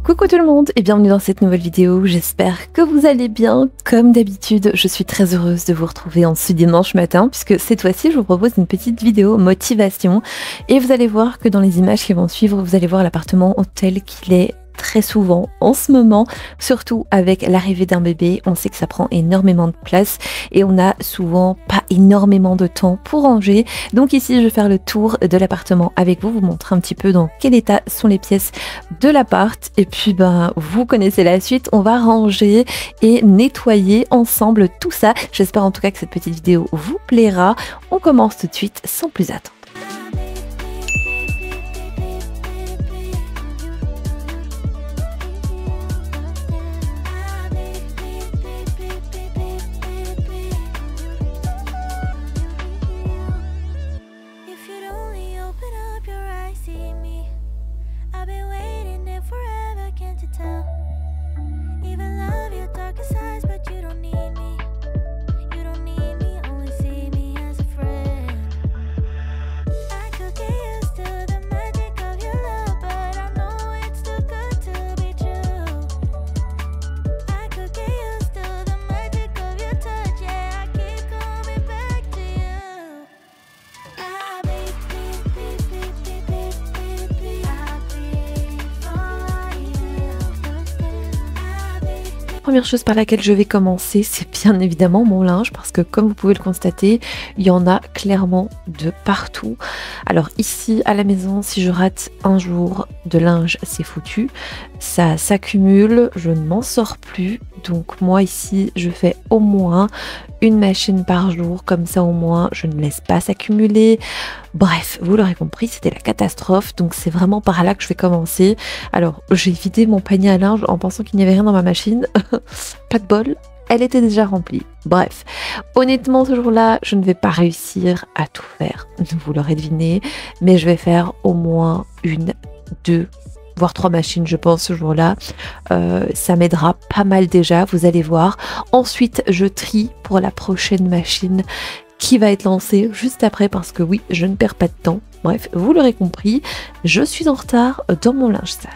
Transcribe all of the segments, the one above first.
Coucou tout le monde et bienvenue dans cette nouvelle vidéo, j'espère que vous allez bien. Comme d'habitude, je suis très heureuse de vous retrouver en ce dimanche matin puisque cette fois-ci je vous propose une petite vidéo motivation et vous allez voir que dans les images qui vont suivre, vous allez voir l'appartement tel qu'il est très souvent en ce moment, surtout avec l'arrivée d'un bébé. On sait que ça prend énormément de place et on a souvent pas énormément de temps pour ranger. Donc ici je vais faire le tour de l'appartement avec vous, vous montrer un petit peu dans quel état sont les pièces de l'appart et puis vous connaissez la suite, on va ranger et nettoyer ensemble tout ça. J'espère en tout cas que cette petite vidéo vous plaira. On commence tout de suite sans plus attendre. Première chose par laquelle je vais commencer, c'est bien évidemment mon linge parce que comme vous pouvez le constater, il y en a clairement de partout. Alors ici à la maison, si je rate un jour de linge, c'est foutu. Ça s'accumule, je ne m'en sors plus. Donc moi ici, je fais au moins une machine par jour, comme ça au moins je ne laisse pas s'accumuler. Bref, vous l'aurez compris, c'était la catastrophe, donc c'est vraiment par là que je vais commencer. Alors j'ai vidé mon panier à linge en pensant qu'il n'y avait rien dans ma machine. Pas de bol, elle était déjà remplie. Bref, honnêtement ce jour-là, je ne vais pas réussir à tout faire, vous l'aurez deviné, mais je vais faire au moins une, deux, voire 3 machines je pense ce jour-là. Ça m'aidera pas mal déjà, vous allez voir. Ensuite je trie pour la prochaine machine qui va être lancée juste après parce que oui, je ne perds pas de temps. Bref, vous l'aurez compris, je suis en retard dans mon linge sale.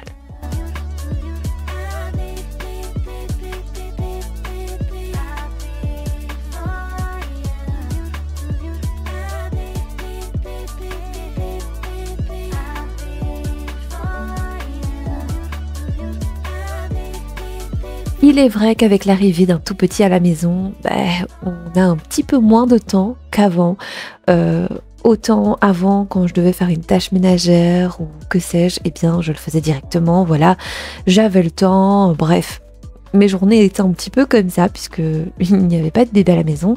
Il est vrai qu'avec l'arrivée d'un tout petit à la maison, on a un petit peu moins de temps qu'avant. Autant avant, quand je devais faire une tâche ménagère ou que sais-je, eh bien je le faisais directement, voilà, j'avais le temps, bref. Mes journées étaient un petit peu comme ça puisque il n'y avait pas de bébé à la maison.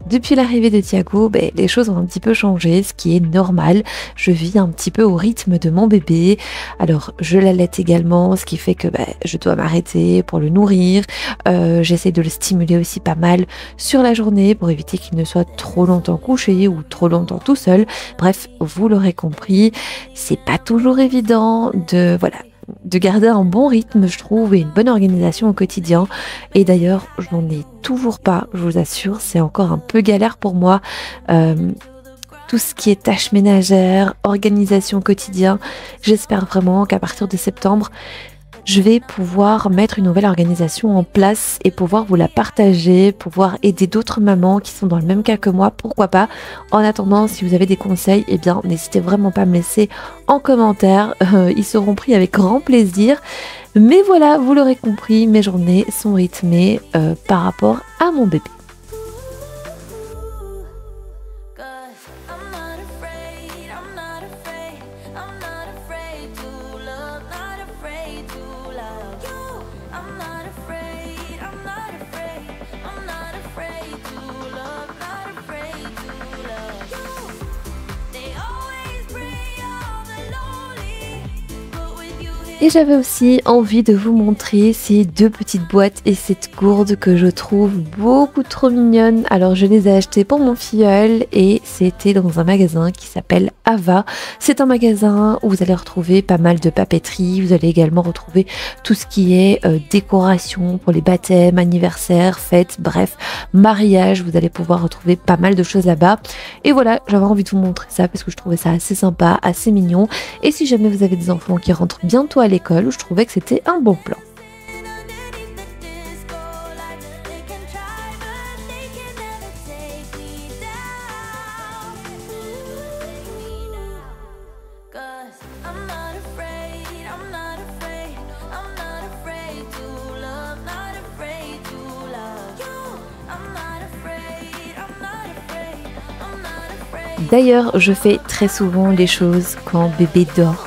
Depuis l'arrivée de Thiago, les choses ont un petit peu changé, ce qui est normal. Je vis un petit peu au rythme de mon bébé. Alors je l'allaite également, ce qui fait que je dois m'arrêter pour le nourrir. J'essaie de le stimuler aussi pas mal sur la journée pour éviter qu'il ne soit trop longtemps couché ou trop longtemps tout seul. Bref, vous l'aurez compris, c'est pas toujours évident de garder un bon rythme, je trouve, et une bonne organisation au quotidien. Et d'ailleurs, je n'en ai toujours pas, je vous assure, c'est encore un peu galère pour moi. Tout ce qui est tâches ménagères, organisation au quotidien, j'espère vraiment qu'à partir de septembre, je vais pouvoir mettre une nouvelle organisation en place et pouvoir vous la partager, pouvoir aider d'autres mamans qui sont dans le même cas que moi, pourquoi pas. En attendant, si vous avez des conseils, eh bien n'hésitez vraiment pas à me laisser en commentaire, ils seront pris avec grand plaisir. Mais voilà, vous l'aurez compris, mes journées sont rythmées par rapport à mon bébé. Et j'avais aussi envie de vous montrer ces 2 petites boîtes et cette gourde que je trouve beaucoup trop mignonne. Alors je les ai achetées pour mon filleul et c'était dans un magasin qui s'appelle Ava. C'est un magasin où vous allez retrouver pas mal de papeterie. Vous allez également retrouver tout ce qui est décoration pour les baptêmes, anniversaires, fêtes, bref, mariage. Vous allez pouvoir retrouver pas mal de choses là-bas. Et voilà, j'avais envie de vous montrer ça parce que je trouvais ça assez sympa, assez mignon. Et si jamais vous avez des enfants qui rentrent bientôt à l'école, je trouvais que c'était un bon plan. D'ailleurs, je fais très souvent les choses quand bébé dort.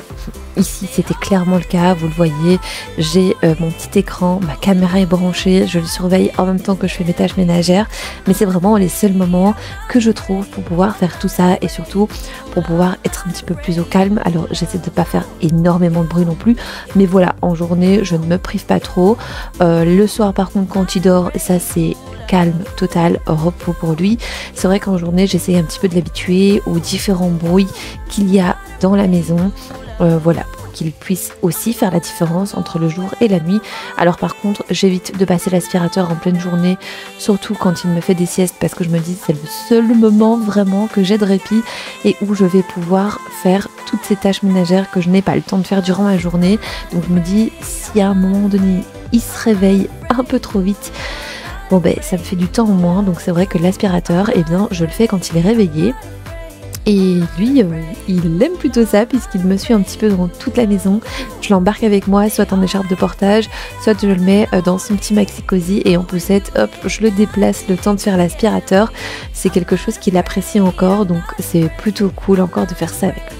Ici, c'était clairement le cas, vous le voyez, j'ai mon petit écran, ma caméra est branchée, je le surveille en même temps que je fais mes tâches ménagères, mais c'est vraiment les seuls moments que je trouve pour pouvoir faire tout ça et surtout pour pouvoir être un petit peu plus au calme. Alors j'essaie de ne pas faire énormément de bruit non plus, mais voilà, en journée, je ne me prive pas trop. Le soir par contre, quand il dort, ça c'est calme total, repos pour lui. C'est vrai qu'en journée, j'essaie un petit peu de l'habituer aux différents bruits qu'il y a dans la maison. Voilà, pour qu'il puisse aussi faire la différence entre le jour et la nuit. Alors par contre, j'évite de passer l'aspirateur en pleine journée, surtout quand il me fait des siestes, parce que je me dis c'est le seul moment vraiment que j'ai de répit et où je vais pouvoir faire toutes ces tâches ménagères que je n'ai pas le temps de faire durant ma journée. Donc je me dis, si à un moment donné, il se réveille un peu trop vite, bon ben ça me fait du temps en moins. Donc c'est vrai que l'aspirateur, eh bien je le fais quand il est réveillé. Et lui, il aime plutôt ça puisqu'il me suit un petit peu dans toute la maison. Je l'embarque avec moi, soit en écharpe de portage, soit je le mets dans son petit maxi cosy et en poussette, hop, je le déplace le temps de faire l'aspirateur. C'est quelque chose qu'il apprécie encore, donc c'est plutôt cool encore de faire ça avec lui.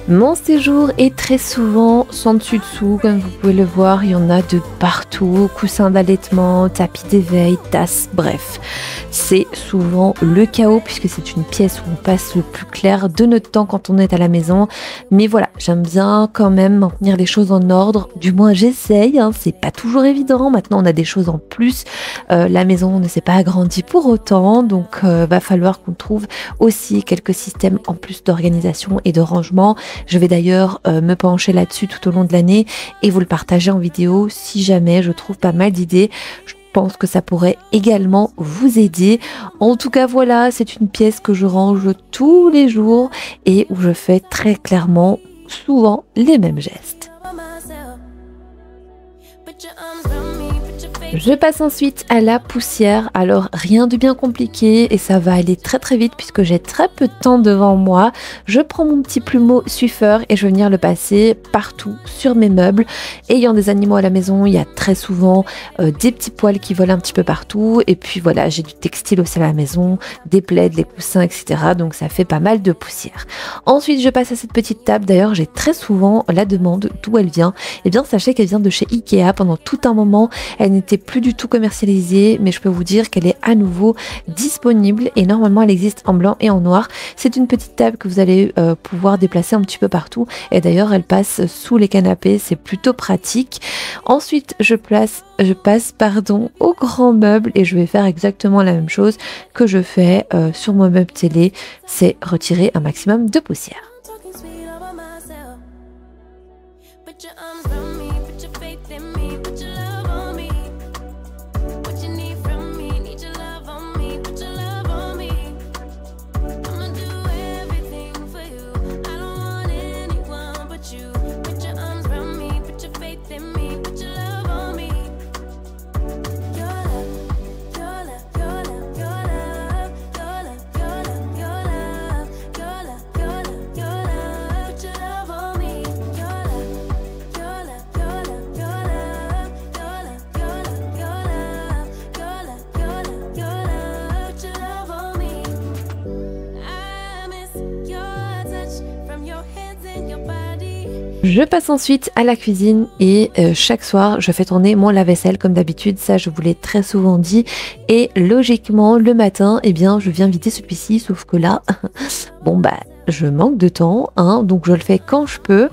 Mon séjour est très souvent sans dessus-dessous, comme vous pouvez le voir, il y en a de partout, coussins d'allaitement, tapis d'éveil, tasses, bref. C'est souvent le chaos puisque c'est une pièce où on passe le plus clair de notre temps quand on est à la maison. Mais voilà, j'aime bien quand même maintenir les choses en ordre, du moins j'essaye, hein, c'est pas toujours évident. Maintenant on a des choses en plus, la maison ne s'est pas agrandie pour autant, donc va falloir qu'on trouve aussi quelques systèmes en plus d'organisation et de rangement. Je vais d'ailleurs me pencher là-dessus tout au long de l'année et vous le partager en vidéo si jamais je trouve pas mal d'idées. Je pense que ça pourrait également vous aider. En tout cas, voilà, c'est une pièce que je range tous les jours et où je fais très clairement souvent les mêmes gestes. Je passe ensuite à la poussière. Alors rien de bien compliqué et ça va aller très très vite puisque j'ai très peu de temps devant moi. Je prends mon petit plumeau Swiffer et je vais venir le passer partout sur mes meubles. Ayant des animaux à la maison, il y a très souvent des petits poils qui volent un petit peu partout. Et puis voilà, j'ai du textile aussi à la maison, des plaids, des coussins, etc. Donc ça fait pas mal de poussière. Ensuite, je passe à cette petite table. D'ailleurs, j'ai très souvent la demande d'où elle vient. Eh bien, sachez qu'elle vient de chez Ikea. Pendant tout un moment, elle n'était plus du tout commercialisée, mais je peux vous dire qu'elle est à nouveau disponible et normalement elle existe en blanc et en noir. C'est une petite table que vous allez pouvoir déplacer un petit peu partout et d'ailleurs elle passe sous les canapés, c'est plutôt pratique. Ensuite je passe au grand meuble et je vais faire exactement la même chose que je fais sur mon meuble télé, c'est retirer un maximum de poussière. Je passe ensuite à la cuisine et chaque soir je fais tourner mon lave-vaisselle comme d'habitude, ça je vous l'ai très souvent dit et logiquement le matin eh bien je viens vider celui-ci sauf que là bon bah je manque de temps hein, donc je le fais quand je peux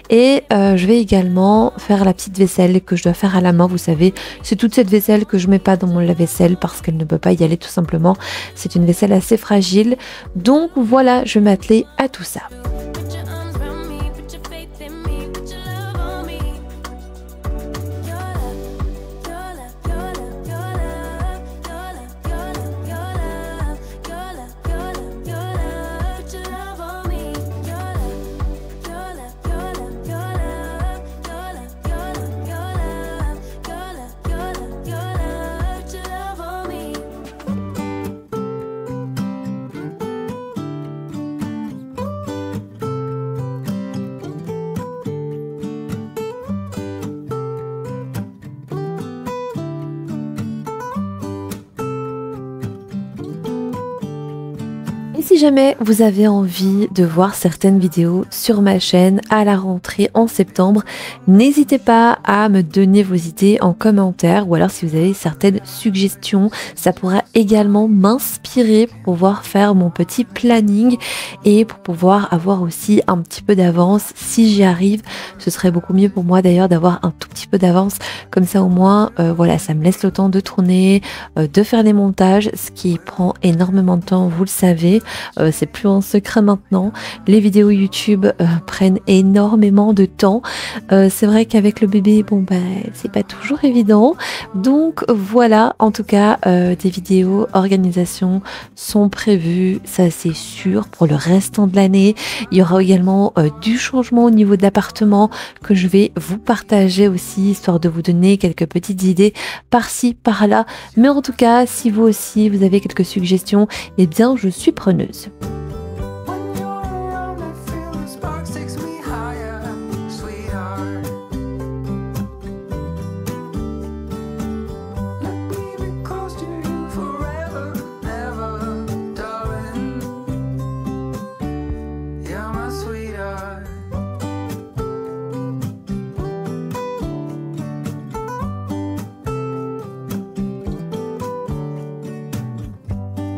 et je vais également faire la petite vaisselle que je dois faire à la main, vous savez c'est toute cette vaisselle que je mets pas dans mon lave-vaisselle parce qu'elle ne peut pas y aller tout simplement, c'est une vaisselle assez fragile donc voilà je vais m'atteler à tout ça. Et si jamais vous avez envie de voir certaines vidéos sur ma chaîne à la rentrée en septembre, n'hésitez pas à me donner vos idées en commentaire ou alors si vous avez certaines suggestions, ça pourra également m'inspirer pour pouvoir faire mon petit planning et pour pouvoir avoir aussi un petit peu d'avance si j'y arrive. Ce serait beaucoup mieux pour moi d'ailleurs d'avoir un tout petit peu d'avance, comme ça au moins voilà, ça me laisse le temps de tourner, de faire des montages, ce qui prend énormément de temps, vous le savez. C'est plus un secret maintenant. Les vidéos YouTube prennent énormément de temps. C'est vrai qu'avec le bébé, bon bah c'est pas toujours évident. Donc voilà, en tout cas, des vidéos organisation sont prévues, ça c'est sûr, pour le restant de l'année. Il y aura également du changement au niveau de l'appartement que je vais vous partager aussi, histoire de vous donner quelques petites idées par-ci, par-là. Mais en tout cas, si vous aussi, vous avez quelques suggestions, eh bien je suis preneuse. When you're around, I feel the sparks takes me higher, sweetheart. Let me be close to you forever, never, darling. You're my sweetheart.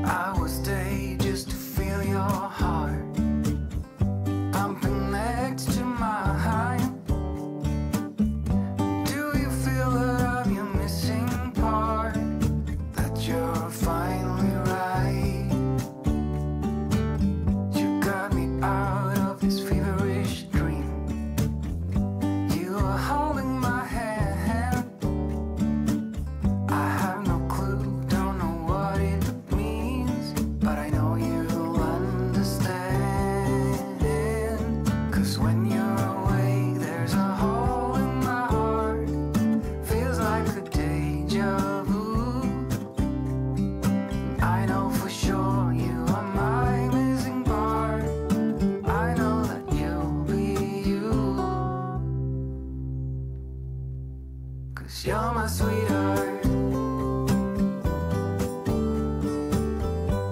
I would stay just to feel your heart pumping next to mine. Do you feel that I'm your missing part? That you're finally right? You got me out of this feverish dream. You are holding my hand. I have no clue, don't know what it means, but I know you'll understand. 'Cause when you're away, there's a hole in my heart. Feels like a deja vu. I know for sure you are my missing part. I know that you'll be you. 'Cause you're my sweetheart.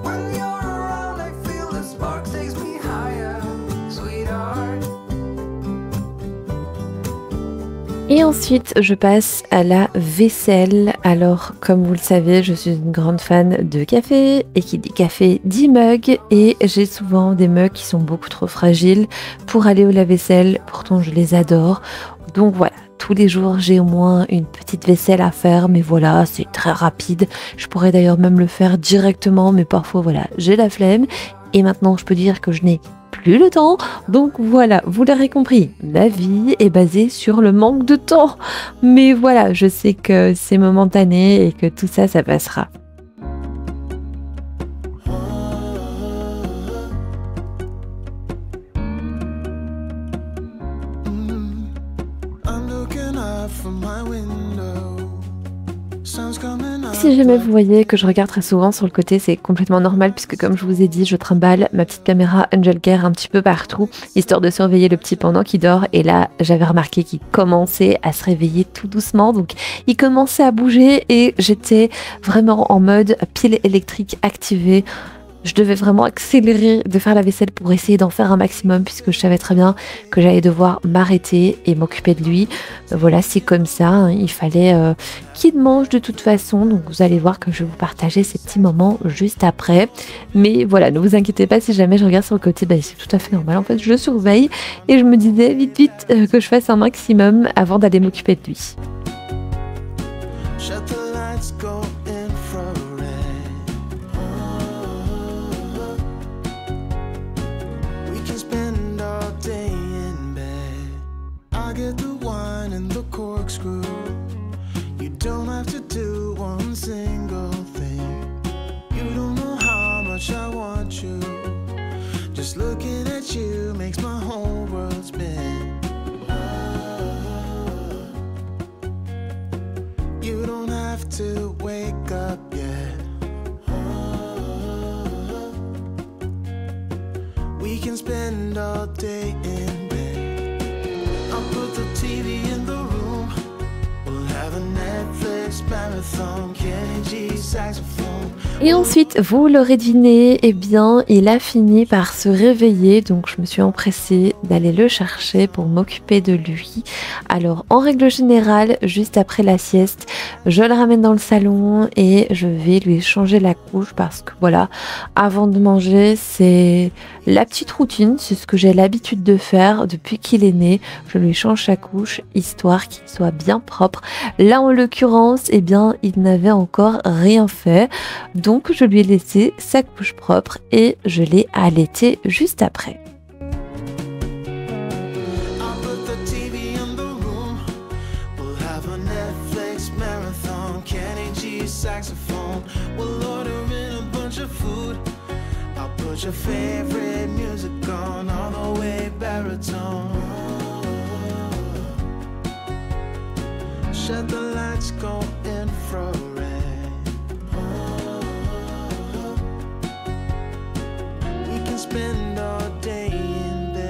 When you're around, I feel the sparks takes me higher, sweetheart. Et ensuite, je passe à la vaisselle. Alors, comme vous le savez, je suis une grande fan de café et qui dit café dit mug. Et j'ai souvent des mugs qui sont beaucoup trop fragiles pour aller au lave-vaisselle. Pourtant, je les adore. Donc voilà, tous les jours, j'ai au moins une petite vaisselle à faire. Mais voilà, c'est très rapide. Je pourrais d'ailleurs même le faire directement. Mais parfois, voilà, j'ai la flemme. Et maintenant, je peux dire que je n'ai plus le temps. Donc voilà, vous l'aurez compris, ma vie est basée sur le manque de temps. Mais voilà, je sais que c'est momentané et que tout ça, ça passera. I'm looking out from my window. Sun's coming out. Si jamais vous voyez que je regarde très souvent sur le côté, c'est complètement normal puisque comme je vous ai dit, je trimballe ma petite caméra Angel Care un petit peu partout, histoire de surveiller le petit pendant qu'il dort. Et là, j'avais remarqué qu'il commençait à se réveiller tout doucement, donc il commençait à bouger et j'étais vraiment en mode pile électrique activée. Je devais vraiment accélérer de faire la vaisselle pour essayer d'en faire un maximum puisque je savais très bien que j'allais devoir m'arrêter et m'occuper de lui. Voilà, c'est comme ça, hein, il fallait qu'il mange de toute façon. Donc vous allez voir que je vais vous partager ces petits moments juste après. Mais voilà, ne vous inquiétez pas si jamais je regarde sur le côté, bah, c'est tout à fait normal. En fait, je surveille et je me disais vite que je fasse un maximum avant d'aller m'occuper de lui. Shut the lights, go infrared. We can spend all day in bed. I get the wine and the corkscrew. You don't have to do one single thing. You don't know how much I want you. Just looking at you makes my whole world spin. You don't have to wake up yet. We can spend all day in bed. I'll put the TV in the room. We'll have a Netflix Et ensuite, vous l'aurez deviné, eh bien, il a fini par se réveiller, donc je me suis empressée d'aller le chercher pour m'occuper de lui. Alors, en règle générale, juste après la sieste, je le ramène dans le salon et je vais lui changer la couche parce que voilà, avant de manger, c'est la petite routine, c'est ce que j'ai l'habitude de faire depuis qu'il est né. Je lui change sa couche, histoire qu'il soit bien propre. Là, en l'occurrence, eh bien, il n'avait encore rien fait. Donc, je lui ai laissé sa couche propre et je l'ai allaité juste après. Put your favorite music on all the way baritone. Shut the lights, go infrared. We can spend all day in bed.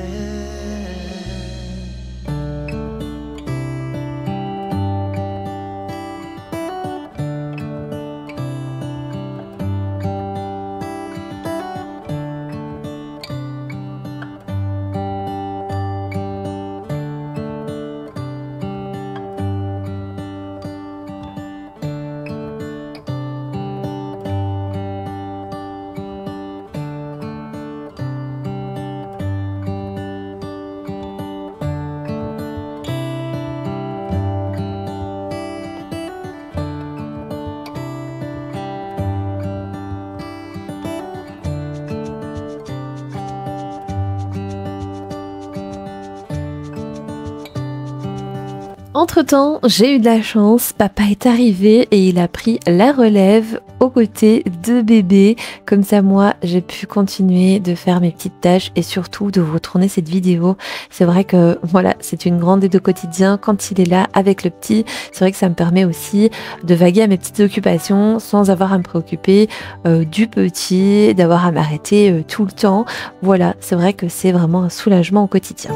Entre-temps, j'ai eu de la chance, papa est arrivé et il a pris la relève aux côtés de bébé. Comme ça, moi, j'ai pu continuer de faire mes petites tâches et surtout de vous tourner cette vidéo. C'est vrai que voilà, c'est une grande aide au quotidien quand il est là avec le petit. C'est vrai que ça me permet aussi de vaguer à mes petites occupations sans avoir à me préoccuper du petit, d'avoir à m'arrêter tout le temps. Voilà, c'est vrai que c'est vraiment un soulagement au quotidien.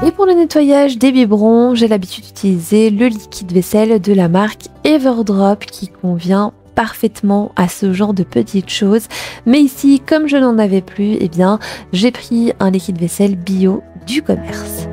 Et pour le nettoyage des biberons, j'ai l'habitude d'utiliser le liquide vaisselle de la marque Everdrop qui convient parfaitement à ce genre de petites choses. Mais ici, comme je n'en avais plus, eh bien, j'ai pris un liquide vaisselle bio du commerce.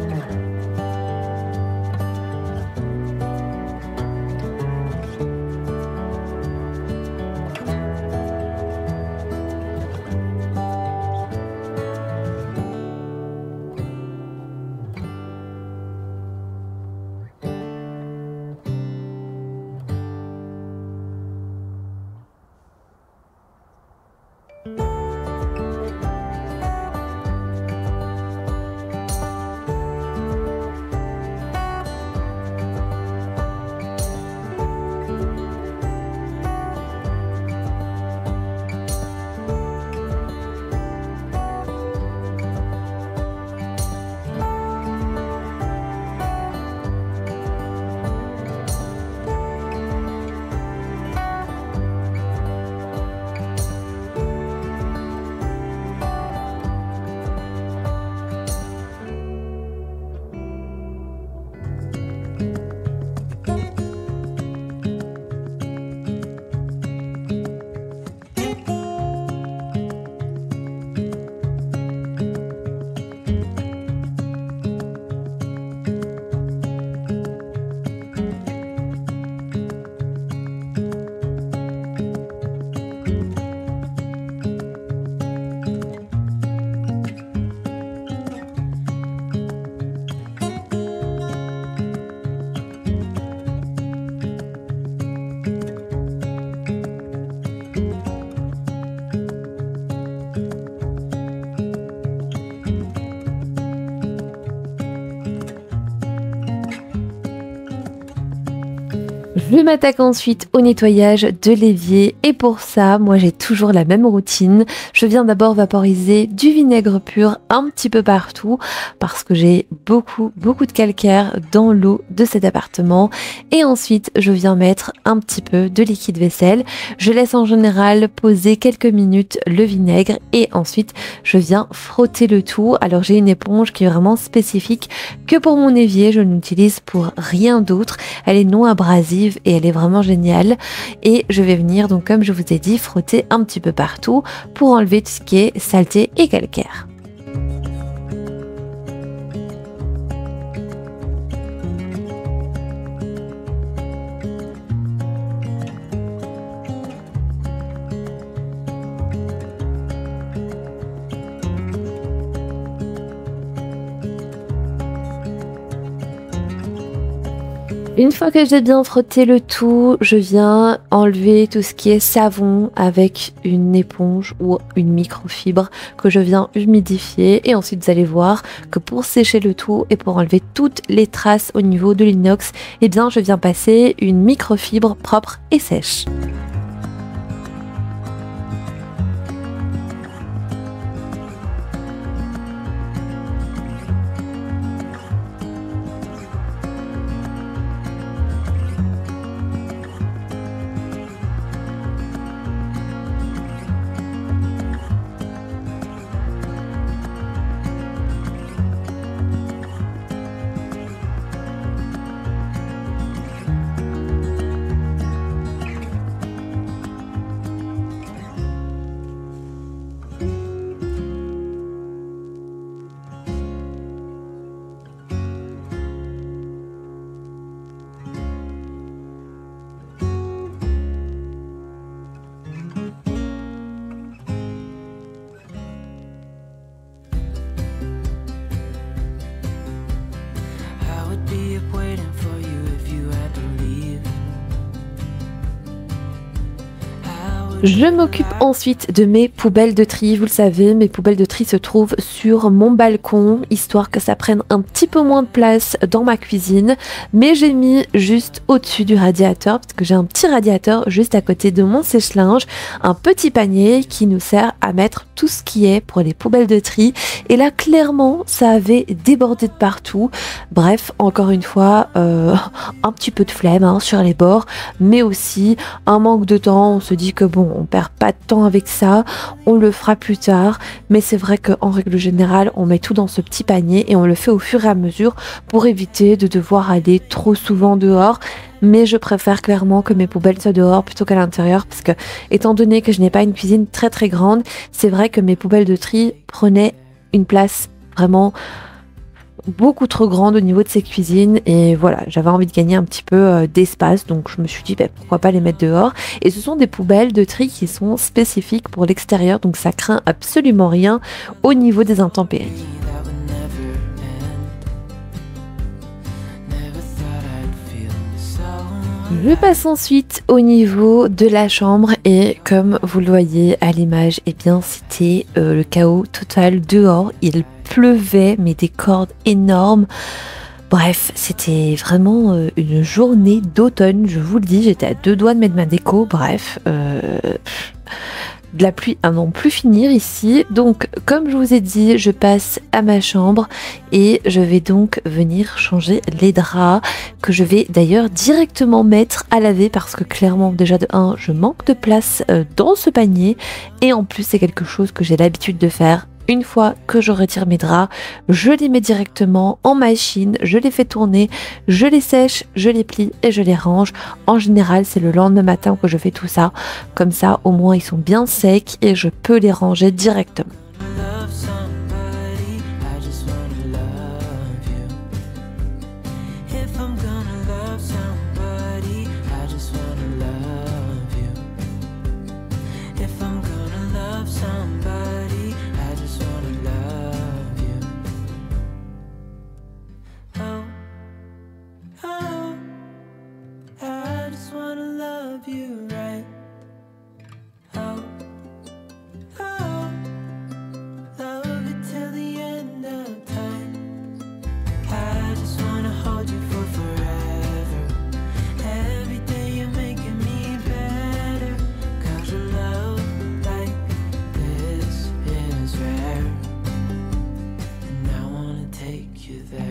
Je m'attaque ensuite au nettoyage de l'évier et pour ça, moi j'ai toujours la même routine. Je viens d'abord vaporiser du vinaigre pur un petit peu partout parce que j'ai beaucoup de calcaire dans l'eau de cet appartement et ensuite je viens mettre un petit peu de liquide vaisselle. Je laisse en général poser quelques minutes le vinaigre et ensuite je viens frotter le tout. Alors j'ai une éponge qui est vraiment spécifique que pour mon évier, je ne l'utilise pour rien d'autre. Elle est non abrasive et elle est vraiment géniale et je vais venir donc comme je vous ai dit frotter un petit peu partout pour enlever tout ce qui est saleté et calcaire. Une fois que j'ai bien frotté le tout, je viens enlever tout ce qui est savon avec une éponge ou une microfibre que je viens humidifier. Et ensuite, vous allez voir que pour sécher le tout et pour enlever toutes les traces au niveau de l'inox, eh bien, je viens passer une microfibre propre et sèche. I would be up waiting for you if you had to leave. Je m'occupe ensuite de mes poubelles de tri. Vous le savez, mes poubelles de tri se trouvent sur mon balcon, histoire que ça prenne un petit peu moins de place dans ma cuisine. Mais j'ai mis juste au-dessus du radiateur, parce que j'ai un petit radiateur juste à côté de mon sèche-linge, un petit panier qui nous sert à mettre tout ce qui est pour les poubelles de tri. Et là, clairement, ça avait débordé de partout. Bref, encore une fois, un petit peu de flemme hein, sur les bords, mais aussi un manque de temps. On se dit que bon, on perd pas de temps avec ça, on le fera plus tard, mais c'est vrai qu'en règle générale, on met tout dans ce petit panier et on le fait au fur et à mesure pour éviter de devoir aller trop souvent dehors. Mais je préfère clairement que mes poubelles soient dehors plutôt qu'à l'intérieur parce que, étant donné que je n'ai pas une cuisine très grande, c'est vrai que mes poubelles de tri prenaient une place vraiment beaucoup trop grande au niveau de ces cuisines et voilà, j'avais envie de gagner un petit peu d'espace, donc je me suis dit pourquoi pas les mettre dehors. Et ce sont des poubelles de tri qui sont spécifiques pour l'extérieur, donc ça craint absolument rien au niveau des intempéries. That would never end. Never thought I'd feel so. Je passe ensuite au niveau de la chambre et comme vous le voyez à l'image, eh bien c'était le chaos total dehors. Il pleuvait mais des cordes énormes. Bref, c'était vraiment une journée d'automne, je vous le dis, j'étais à deux doigts de mettre ma déco. Bref, de la pluie à n'en plus finir ici. Donc comme je vous ai dit, je passe à ma chambre et je vais donc venir changer les draps que je vais d'ailleurs directement mettre à laver parce que clairement déjà de 1 je manque de place dans ce panier et en plus c'est quelque chose que j'ai l'habitude de faire. Une fois que je retire mes draps, je les mets directement en machine, je les fais tourner, je les sèche, je les plie et je les range. En général, c'est le lendemain matin que je fais tout ça. Comme ça, au moins, ils sont bien secs et je peux les ranger directement. Love somebody, I just wanna love you. If I'm gonna love somebody, I just wanna love you. If I'm gonna love somebody, I just wanna love you. Oh, oh, I just wanna love you right. Oh, oh, love you there.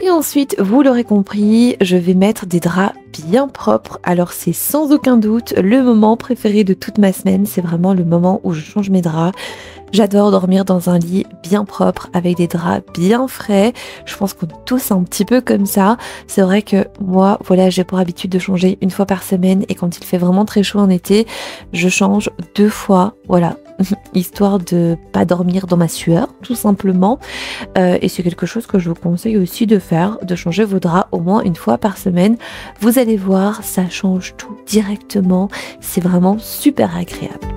Et ensuite, vous l'aurez compris, je vais mettre des draps bien propres. Alors c'est sans aucun doute le moment préféré de toute ma semaine. C'est vraiment le moment où je change mes draps. J'adore dormir dans un lit bien propre avec des draps bien frais. Je pense qu'on est tous un petit peu comme ça. C'est vrai que moi, voilà, j'ai pour habitude de changer une fois par semaine et quand il fait vraiment très chaud en été, je change 2 fois. Voilà. Histoire de pas dormir dans ma sueur, tout simplement. Et c'est quelque chose que je vous conseille aussi de faire, de changer vos draps au moins une fois par semaine. Vous allez voir, ça change tout directement. C'est vraiment super agréable.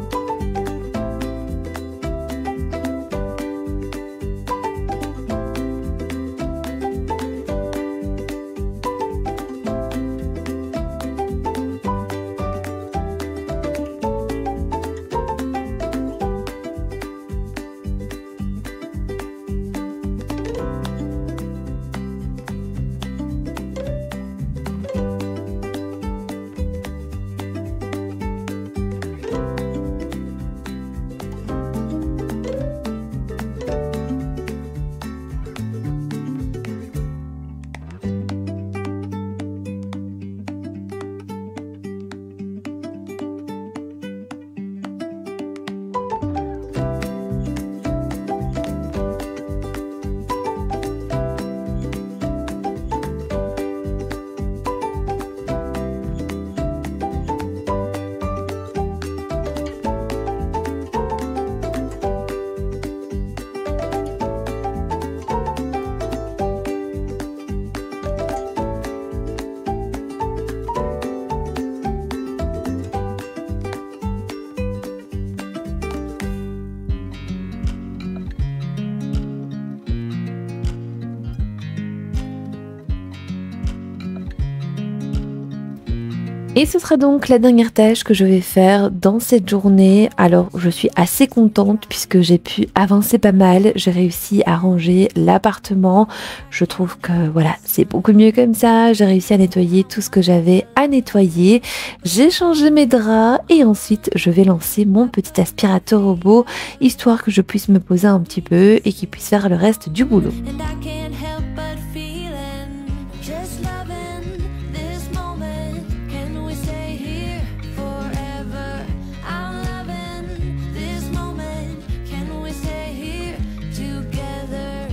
Et ce sera donc la dernière tâche que je vais faire dans cette journée. Alors je suis assez contente puisque j'ai pu avancer pas mal. J'ai réussi à ranger l'appartement. Je trouve que voilà, c'est beaucoup mieux comme ça. J'ai réussi à nettoyer tout ce que j'avais à nettoyer. J'ai changé mes draps et ensuite je vais lancer mon petit aspirateur robot histoire que je puisse me poser un petit peu et qu'il puisse faire le reste du boulot. And I can't help but feeling just loving this moment. Can we stay here forever? I'm loving this moment. Can we stay here together?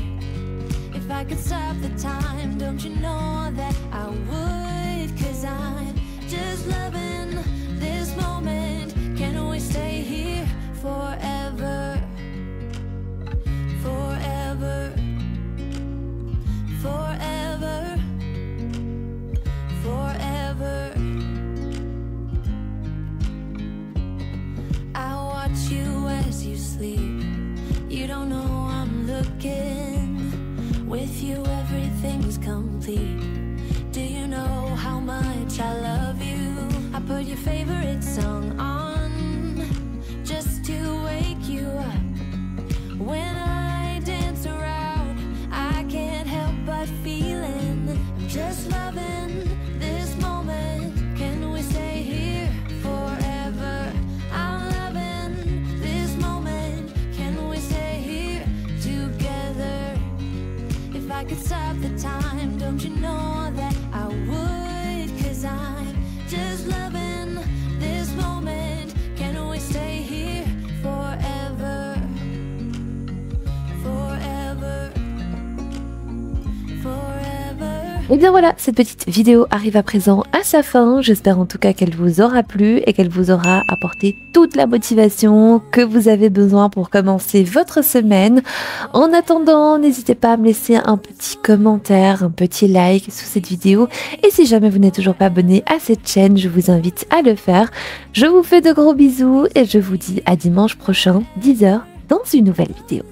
If I could stop the time, don't you know that I would? 'Cause I'm just loving this moment. Can we stay here forever? Forever. Forever, forever. I watch you as you sleep. You don't know I'm looking. With you everything's complete. Do you know how much I love you? I put your favorite song on just to wake you up. When I dance around, I can't help but feeling I'm just loving this moment. Can we stay here forever? I'm loving this moment. Can we stay here together? If I could stop the time, don't you know that I would? 'Cause I'm just loving this moment. Can we stay here forever? Forever. Et bien voilà, cette petite vidéo arrive à présent à sa fin. J'espère en tout cas qu'elle vous aura plu et qu'elle vous aura apporté toute la motivation que vous avez besoin pour commencer votre semaine. En attendant, n'hésitez pas à me laisser un petit commentaire, un petit like sous cette vidéo. Et si jamais vous n'êtes toujours pas abonné à cette chaîne, je vous invite à le faire. Je vous fais de gros bisous et je vous dis à dimanche prochain, 10 h, dans une nouvelle vidéo.